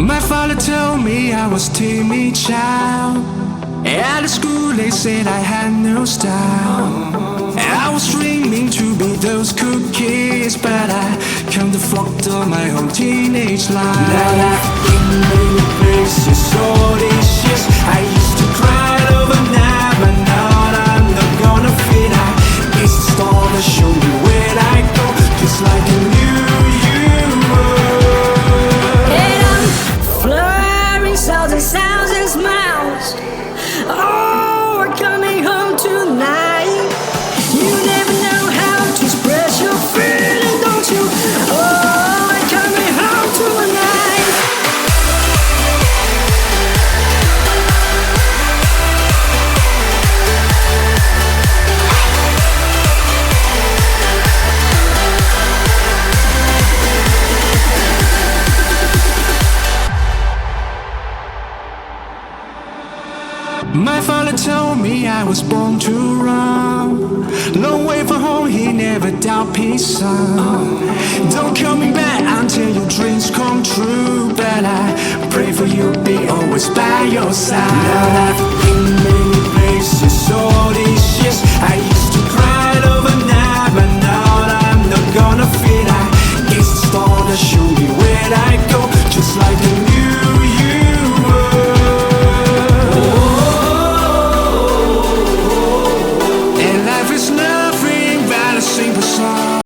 My father told me I was timid child. At school they said I had no style. I was dreaming to be those cool kids, but I come to fucked up my whole teenage life. Now I've been many places, all these years I used to cry overnight, but now I'm not gonna fit. It's the star that show me where I go, just like a new you. And I'm flurrying sounds and sounds and smiles. Oh, we're coming home tonight. You never know how to express your feeling, don't you? Oh, we're coming home tonight. My father told me I was born to run. Long way from home, he never doubt peace, son. Don't coming back until your dreams come true, but I pray for you, be always by your side. Now I've been many places, all these years I used to cry overnight, but now I'm not gonna fit. It's the star that show me where I go.